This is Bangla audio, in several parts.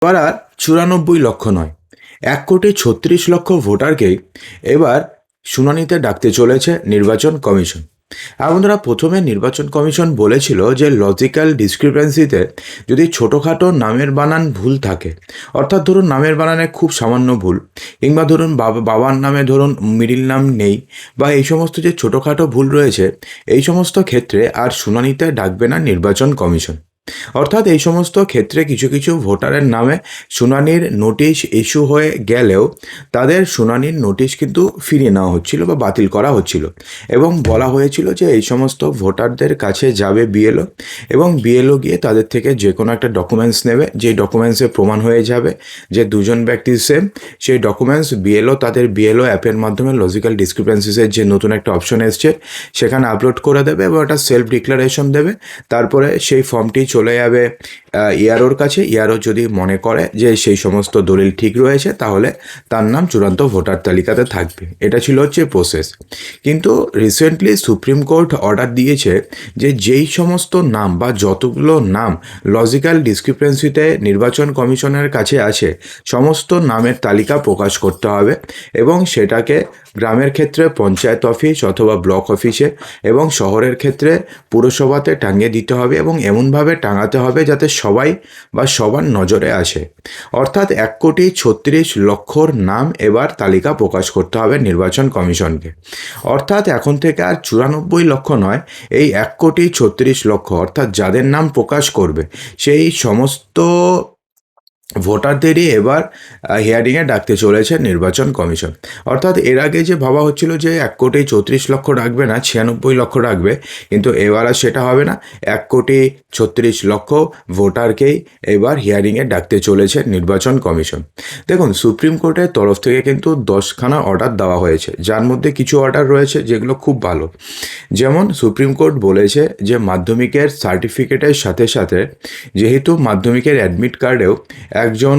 এবার আর ৯৪ লক্ষ নয়, ১,৩৬,০০,০০০ ভোটারকেই এবার শুনানিতে ডাকতে চলেছে নির্বাচন কমিশন। আর বন্ধুরা, প্রথমে নির্বাচন কমিশন বলেছিল যে লজিক্যাল ডিসক্রিপেন্সিতে যদি ছোটোখাটো নামের বানান ভুল থাকে, অর্থাৎ ধরুন নামের বানানে খুব সামান্য ভুল, কিংবা ধরুন বাবার নামে ধরুন মিডিল নাম নেই, বা এই সমস্ত যে ছোটোখাটো ভুল রয়েছে, এই সমস্ত ক্ষেত্রে আর শুনানিতে ডাকবে না নির্বাচন কমিশন। অর্থাৎ এই সমস্ত ক্ষেত্রে কিছু কিছু ভোটারের নামে শুনানির নোটিশ ইস্যু হয়ে গেলেও তাদের শুনানির নোটিশ কিন্তু ফিরিয়ে নেওয়া হচ্ছিল বা বাতিল করা হচ্ছিল, এবং বলা হয়েছিল যে এই সমস্ত ভোটারদের কাছে যাবে বিএলও, এবং বিএলও গিয়ে তাদের থেকে যে কোনো একটা ডকুমেন্টস নেবে, যে ডকুমেন্টসে প্রমাণ হয়ে যাবে যে দুজন ব্যক্তি সেম, সেই ডকুমেন্টস বিএলও তাদের বিএলও অ্যাপের মাধ্যমে লজিক্যাল ডিসক্রিপেন্সিসের যে নতুন একটা অপশন এসছে সেখানে আপলোড করে দেবে এবং একটা সেলফ ডিক্লারেশন দেবে। তারপরে সেই ফর্মটি চলে যাবে ইয়ারোর কাছে। ইয়ারো যদি মনে করে যে সেই সমস্ত দলিল ঠিক রয়েছে, তাহলে তার নাম চূড়ান্ত ভোটার তালিকাতে থাকবে। এটা ছিল হচ্ছে প্রসেস। কিন্তু রিসেন্টলি সুপ্রিম কোর্ট অর্ডার দিয়েছে যে যেই সমস্ত নাম বা যতগুলো নাম লজিক্যাল ডিসক্রিপেন্সিতে নির্বাচন কমিশনের কাছে আছে, সমস্ত নামের তালিকা প্রকাশ করতে হবে, এবং সেটাকে গ্রামের ক্ষেত্রে পঞ্চায়েত অফিস অথবা ব্লক অফিসে, এবং শহরের ক্ষেত্রে পুরসভাতে টাঙিয়ে দিতে হবে, এবং এমনভাবে টাঙাতে হবে যাতে সবাই বা সবার নজরে আসে। অর্থাৎ ১,৩৬,০০,০০০ নাম এবার তালিকা প্রকাশ করতে হবে নির্বাচন কমিশনকে। অর্থাৎ এখন থেকে আর ৯৪ লক্ষ নয়, এই ১,৩৬,০০,০০০, অর্থাৎ যাদের নাম প্রকাশ করবে সেই সমস্ত ভোটারদেরই এবার হিয়ারিংয়ে ডাকতে চলেছে নির্বাচন কমিশন। অর্থাৎ এর আগে যে ভাবা হচ্ছিল যে ১,৩৬,০০,০০০ রাখবে না, ৯৬ লক্ষ রাখবে, কিন্তু এবার আর সেটা হবে না। ১,৩৬,০০,০০০ ভোটারকেই এবার হিয়ারিংয়ে ডাকতে চলেছে নির্বাচন কমিশন। দেখুন, সুপ্রিম কোর্টের তরফ থেকে কিন্তু 10খানা অর্ডার দেওয়া হয়েছে, যার মধ্যে কিছু অর্ডার রয়েছে যেগুলো খুব ভালো। যেমন সুপ্রিম কোর্ট বলেছে যে মাধ্যমিকের সার্টিফিকেটের সাথে সাথে, যেহেতু মাধ্যমিকের অ্যাডমিট কার্ডেও একজন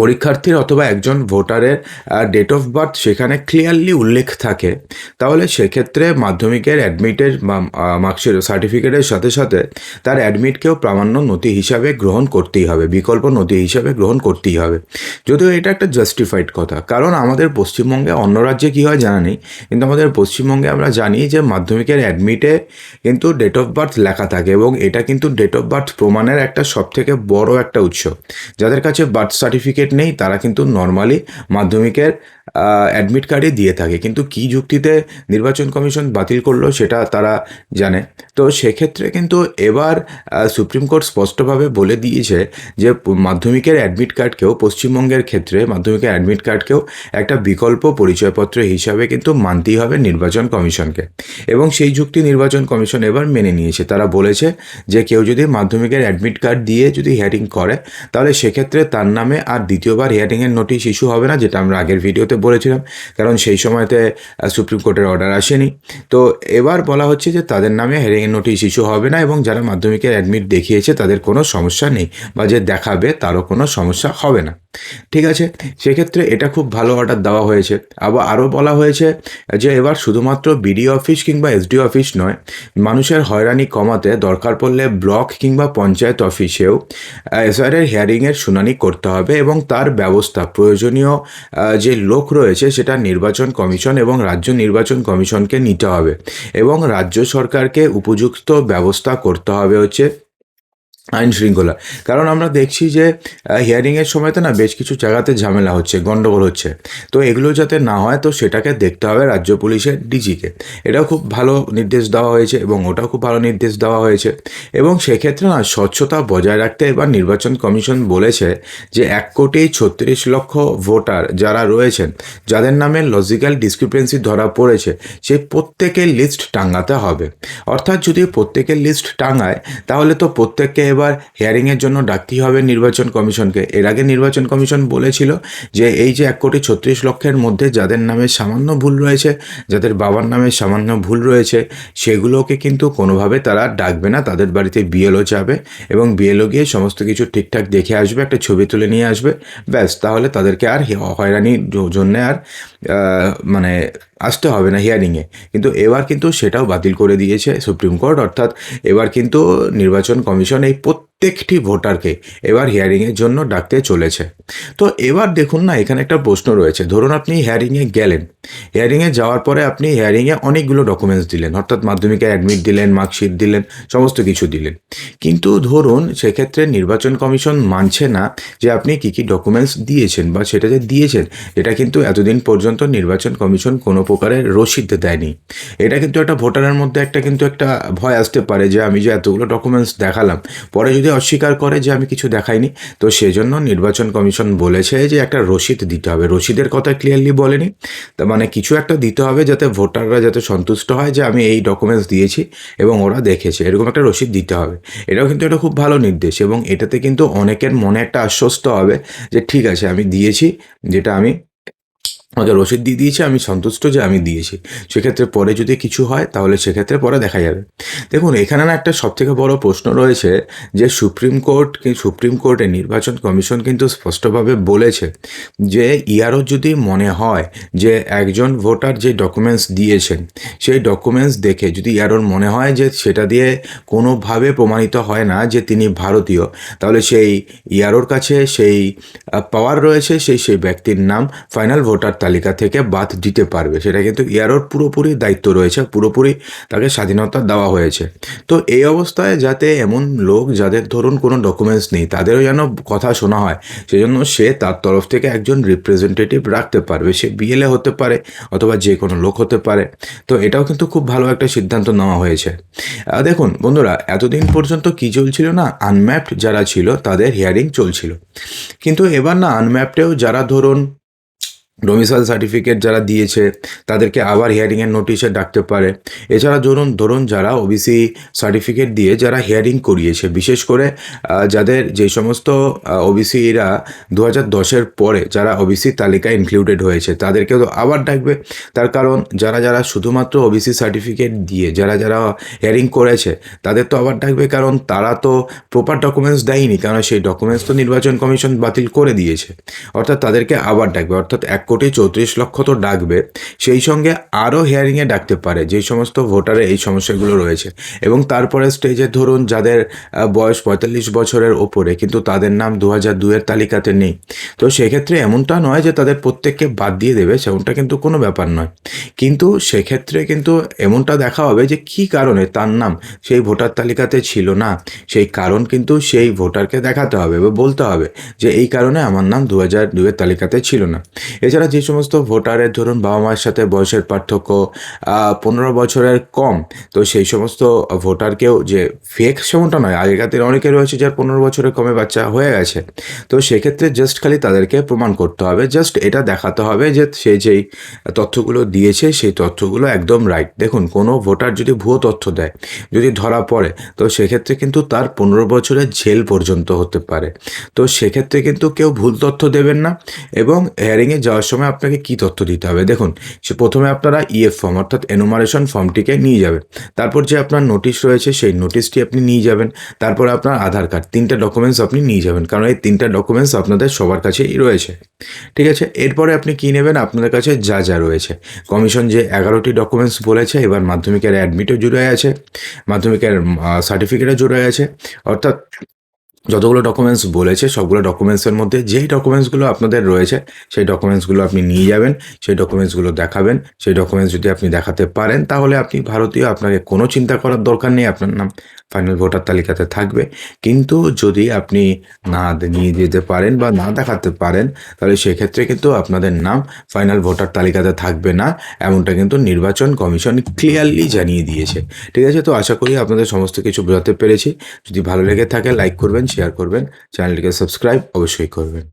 পরীক্ষার্থীর অথবা একজন ভোটারের ডেট অফ বার্থ সেখানে ক্লিয়ারলি উল্লেখ থাকে, তাহলে সেক্ষেত্রে মাধ্যমিকের অ্যাডমিটের মার্কশিট সার্টিফিকেটের সাথে সাথে তার অ্যাডমিটকেও প্রামাণ্য নথি হিসাবে গ্রহণ করতেই হবে, বিকল্প নথি হিসাবে গ্রহণ করতেই হবে। যদিও এটা একটা জাস্টিফাইড কথা, কারণ আমাদের পশ্চিমবঙ্গে, অন্য রাজ্যে কী হয় জানা নেই, কিন্তু আমাদের পশ্চিমবঙ্গে আমরা জানি যে মাধ্যমিকের অ্যাডমিটে কিন্তু ডেট অফ বার্থ লেখা থাকে, এবং এটা কিন্তু ডেট অফ বার্থ প্রমাণের একটা সবথেকে বড় একটা উৎস। যাদের কাছে বার্থ সার্টিফিকেট নেই তারা কিন্তু নর্মালি মাধ্যমিকের অ্যাডমিট কার্ডই দিয়ে থাকে, কিন্তু কী যুক্তিতে নির্বাচন কমিশন বাতিল করলো সেটা তারা জানে। তো সেক্ষেত্রে কিন্তু এবার সুপ্রিম কোর্ট স্পষ্টভাবে বলে দিয়েছে যে মাধ্যমিকের অ্যাডমিট কার্ডকেও, পশ্চিমবঙ্গের ক্ষেত্রে মাধ্যমিকের অ্যাডমিট কার্ডকেও একটা বিকল্প পরিচয়পত্র হিসাবে কিন্তু মানতেই হবে নির্বাচন কমিশনকে, এবং সেই যুক্তি নির্বাচন কমিশন এবার মেনে নিয়েছে। তারা বলেছে যে কেউ যদি মাধ্যমিকের অ্যাডমিট কার্ড দিয়ে যদি হিয়ারিং করে, তাহলে সেক্ষেত্রে তার নামে আর দ্বিতীয়বার হিয়ারিংয়ের নোটিশ ইস্যু হবে না, যেটা আমরা আগের ভিডিওতে বলেছিলাম, কারণ সেই সময়তে সুপ্রিম কোর্টের অর্ডার আসেনি। তো এবার বলা হচ্ছে যে তাদের নামে হিয়ারিংয়ের নোটিশ ইস্যু হবে না, এবং যারা মাধ্যমিকের অ্যাডমিট দেখিয়েছে তাদের কোনো সমস্যা নেই, বা যে দেখাবে তারও কোনো সমস্যা হবে না। ঠিক আছে, সেক্ষেত্রে এটা খুব ভালো অর্ডার দেওয়া হয়েছে। আবার আরও বলা হয়েছে যে এবার শুধুমাত্র বিডিও অফিস কিংবা এসডিও অফিস নয়, মানুষের হয়রানি কমাতে দরকার পড়লে ব্লক কিংবা পঞ্চায়েত অফিসেও এসআইআরের হিয়ারিংয়ের শুনানি করতে হবে, এবং তার ব্যবস্থা প্রয়োজনীয় যে লোক রয়েছে সেটা নির্বাচন কমিশন এবং রাজ্য নির্বাচন কমিশনকে নিতে হবে, এবং রাজ্য সরকারকে উপযুক্ত ব্যবস্থা করতে হবে হচ্ছে আইন শৃঙ্খলা। কারণ আমরা দেখছি যে হিয়ারিংয়ের সময় তো না বেশ কিছু জায়গাতে ঝামেলা হচ্ছে, গণ্ডগোল হচ্ছে, তো এগুলো যাতে না হয় তো সেটাকে দেখতে হবে রাজ্য পুলিশের ডিজিকে। এটাও খুব ভালো নির্দেশ দেওয়া হয়েছে, এবং ওটাও খুব ভালো নির্দেশ দেওয়া হয়েছে। এবং সেক্ষেত্রে না স্বচ্ছতা বজায় রাখতে এবার নির্বাচন কমিশন বলেছে যে ১,৩৬,০০,০০০ ভোটার যারা রয়েছেন, যাদের নামে লজিক্যাল ডিসক্রিপেন্সি ধরা পড়েছে, সেই প্রত্যেকের লিস্ট টাঙাতে হবে। অর্থাৎ যদি প্রত্যেকের লিস্ট টাঙায়, তাহলে তো প্রত্যেককে এবার হিয়ারিংয়ের জন্য ডাকতেই হবে নির্বাচন কমিশনকে। এর আগে নির্বাচন কমিশন বলেছিল যে এই যে ১,৩৬,০০,০০০ মধ্যে যাদের নামে সামান্য ভুল রয়েছে, যাদের বাবার নামে সামান্য ভুল রয়েছে, সেগুলোকে কিন্তু কোনোভাবে তারা ডাকবে না। তাদের বাড়িতে বিএলও যাবে, এবং বিএলও গিয়ে সমস্ত কিছু ঠিকঠাক দেখে আসবে, একটা ছবি তুলে নিয়ে আসবে, ব্যাস, তাহলে তাদেরকে আর হয়রানির জন্যে আর মানে আসতে হবে না হিয়ারিংয়ে। কিন্তু এবার কিন্তু সেটাও বাতিল করে দিয়েছে সুপ্রিম কোর্ট। অর্থাৎ এবার কিন্তু নির্বাচন কমিশন এই প্রত্যেকটি ভোটারকে এবার হিয়ারিংয়ের জন্য ডাকতে চলেছে। তো এবার দেখুন না, এখানে একটা প্রশ্ন রয়েছে। ধরুন আপনি হিয়ারিংয়ে গেলেন, হিয়ারিংয়ে যাওয়ার পরে আপনি হিয়ারিংয়ে অনেকগুলো ডকুমেন্টস দিলেন, অর্থাৎ মাধ্যমিকে অ্যাডমিট দিলেন, মার্কশিট দিলেন, সমস্ত কিছু দিলেন। কিন্তু ধরুন সেক্ষেত্রে নির্বাচন কমিশন মানছে না যে আপনি কী কী ডকুমেন্টস দিয়েছেন, বা সেটা যে দিয়েছেন এটা কিন্তু এতদিন পর্যন্ত নির্বাচন কমিশন কোনো প্রকারের রসিদ দেয়নি। এটা কিন্তু একটা ভোটারের মধ্যে একটা ভয় আসতে পারে যে আমি যে এতগুলো ডকুমেন্টস দেখালাম, পরে যদি অস্বীকার করে যে আমি কিছু দেখাইনি, তো সেজন্য নির্বাচন কমিশন বলেছে যে একটা রসিদ দিতে হবে। রসিদের কথা ক্লিয়ারলি বলেনি, তার মানে কিছু একটা দিতে হবে যাতে ভোটাররা যাতে সন্তুষ্ট হয় যে আমি এই ডকুমেন্টস দিয়েছি এবং ওরা দেখেছে, এরকম একটা রসিদ দিতে হবে। এটাও কিন্তু একটা খুব ভালো নির্দেশ, এবং এটাতে কিন্তু অনেকের মনে একটা আশ্বস্ত হবে যে ঠিক আছে আমি দিয়েছি, যেটা আমি আমাকে রসিদ দিয়ে দিয়েছে, আমি সন্তুষ্ট যে আমি দিয়েছি। সেক্ষেত্রে পরে যদি কিছু হয় তাহলে সেক্ষেত্রে পরে দেখা যাবে। দেখুন এখানে না একটা সবথেকে বড় প্রশ্ন রয়েছে যে সুপ্রিম কোর্টে নির্বাচন কমিশন কিন্তু স্পষ্টভাবে বলেছে যে ইয়ারও যদি মনে হয় যে একজন ভোটার যে ডকুমেন্টস দিয়েছেন সেই ডকুমেন্টস দেখে যদি ইয়ারোর মনে হয় যে সেটা দিয়ে কোনোভাবে প্রমাণিত হয় না যে তিনি ভারতীয়, তাহলে সেই ইয়ারোর কাছে সেই পাওয়ার রয়েছে সেই ব্যক্তির নাম ফাইনাল ভোটার তালিকা থেকে বাদ দিতে পারবে। সেটা কিন্তু ইয়ারোর পুরোপুরি দায়িত্ব রয়েছে, পুরোপুরি তাকে স্বাধীনতা দেওয়া হয়েছে। তো এই অবস্থায় যাতে এমন লোক যাদের ধরুন কোনো ডকুমেন্টস নেই তাদেরও যেন কথা শোনা হয়, সেজন্য সে তার তরফ থেকে একজন রিপ্রেজেন্টেটিভ রাখতে পারবে। সে বিএলএ হতে পারে অথবা যে কোনো লোক হতে পারে। তো এটাও কিন্তু খুব ভালো একটা সিদ্ধান্ত নেওয়া হয়েছে। দেখুন বন্ধুরা, এতদিন পর্যন্ত কী চলছিল না, আনম্যাপড যারা ছিল তাদের হিয়ারিং চলছিল, কিন্তু এবার না আনম্যাপডেও যারা ধরুন ডোমিসাইল সার্টিফিকেট যারা দিয়েছে তাদেরকে আবার হিয়ারিংয়ের নোটিশে ডাকতে পারে। এছাড়া ধরুন যারা ওবিসি সার্টিফিকেট দিয়ে যারা হিয়ারিং করিয়েছে, বিশেষ করে যাদের যে সমস্ত ওবিসিরা 2010-এর পরে যারা ওবিসি তালিকায় ইনক্লুডেড হয়েছে তাদেরকেও তো আবার ডাকবে। তার কারণ যারা শুধুমাত্র ওবিসি সার্টিফিকেট দিয়ে যারা হিয়ারিং করেছে তাদের তো আবার ডাকবে, কারণ তারা তো প্রপার ডকুমেন্টস দেয়নি, কারণ সেই ডকুমেন্টস তো নির্বাচন কমিশন বাতিল করে দিয়েছে। অর্থাৎ তাদেরকে আবার ডাকবে, অর্থাৎ 1,34,00,000 তো ডাকবে, সেই সঙ্গে আরও হিয়ারিংয়ে ডাকতে পারে যেই সমস্ত ভোটারের এই সমস্যাগুলো রয়েছে। এবং তারপরে স্টেজে ধরুন যাদের বয়স 45 বছরের ওপরে কিন্তু তাদের নাম 2002-এর তালিকাতে নেই, তো সেক্ষেত্রে এমনটা নয় যে তাদের প্রত্যেককে বাদ দিয়ে দেবে, সেমনটা কিন্তু কোনো ব্যাপার নয়। কিন্তু সেক্ষেত্রে কিন্তু এমনটা দেখা হবে যে কী কারণে তার নাম সেই ভোটার তালিকাতে ছিল না, সেই কারণ কিন্তু সেই ভোটারকে দেখাতে হবে বা বলতে হবে যে এই কারণে আমার নাম 2002-এর তালিকাতে ছিল না। এছাড়া যে সমস্ত ভোটারের ধরুন বাবা মায়ের সাথে বয়সের পার্থক্য 15 বছরের কম, তো সেই সমস্ত ভোটারকেও যে ফেক সেমনটা নয়, আগেকার দিনে অনেকে রয়েছে যার 15 বছরের কমে বাচ্চা হয়ে গেছে, তো সেক্ষেত্রে জাস্ট খালি তাদেরকে প্রমাণ করতে হবে, জাস্ট এটা দেখাতে হবে যে সে যেই তথ্যগুলো দিয়েছে সেই তথ্যগুলো একদম রাইট। দেখুন কোনো ভোটার যদি ভুয়ো তথ্য দেয়, যদি ধরা পড়ে, তো সেক্ষেত্রে কিন্তু তার 15 বছরের জেল পর্যন্ত হতে পারে। তো সেক্ষেত্রে কিন্তু কেউ ভুল তথ্য দেবেন না। এবং হিয়ারিংয়ে যাওয়ার সময় আপনাকে কী তথ্য দিতে হবে, দেখুন সে প্রথমে আপনারা ইএফ ফর্ম অর্থাৎ এনুমারেশন ফর্মটিকে নিয়ে যাবেন, তারপর যে আপনার নোটিশ রয়েছে সেই নোটিশটি আপনি নিয়ে যাবেন, তারপর আপনার আধার কার্ড, 3টে ডকুমেন্টস আপনি নিয়ে যাবেন, কারণ এই 3টে ডকুমেন্টস আপনাদের সবার কাছেই রয়েছে। ঠিক আছে, এরপরে আপনি কী নেবেন, আপনাদের কাছে যা রয়েছে কমিশন যে 11টি ডকুমেন্টস বলেছে, এবার মাধ্যমিকের অ্যাডমিটও জুড়ে আছে, মাধ্যমিকের সার্টিফিকেটও জুড়ে আছে, অর্থাৎ যতগুলো ডকুমেন্টস বলেছে সবগুলো ডকুমেন্টসের মধ্যে যেই ডকুমেন্টসগুলো আপনাদের রয়েছে সেই ডকুমেন্টসগুলো আপনি নিয়ে যাবেন, সেই ডকুমেন্টসগুলো দেখাবেন। সেই ডকুমেন্টস যদি আপনি দেখাতে পারেন তাহলে আপনি ভারতীয়, আপনাকে কোনো চিন্তা করার দরকার নেই, আপনার নাম ফাইনাল ভোটার তালিকাতে থাকবে। কিন্তু যদি আপনি না নিয়ে যেতে পারেন বা না দেখাতে পারেন তাহলে সেক্ষেত্রে কিন্তু আপনাদের নাম ফাইনাল ভোটার তালিকাতে থাকবে না, এমনটা কিন্তু নির্বাচন কমিশন ক্লিয়ারলি জানিয়ে দিয়েছে। ঠিক আছে, তো আশা করি আপনাদের সমস্ত কিছু বোঝাতে পেরেছি। যদি ভালো লেগে থাকে লাইক করবেন, শেয়ার করবেন, চ্যানেলটিকে সাবস্ক্রাইব অবশ্যই করবেন।